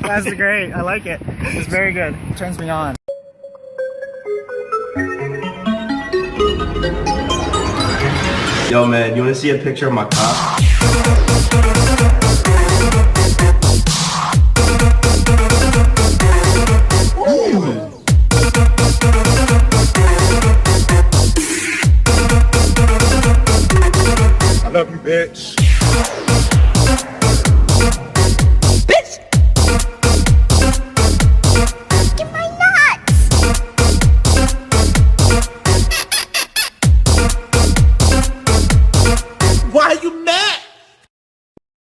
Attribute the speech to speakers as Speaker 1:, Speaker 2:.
Speaker 1: That's great. I like it. It's very good. It turns me on.
Speaker 2: Yo, man, you want to see a picture of my cop?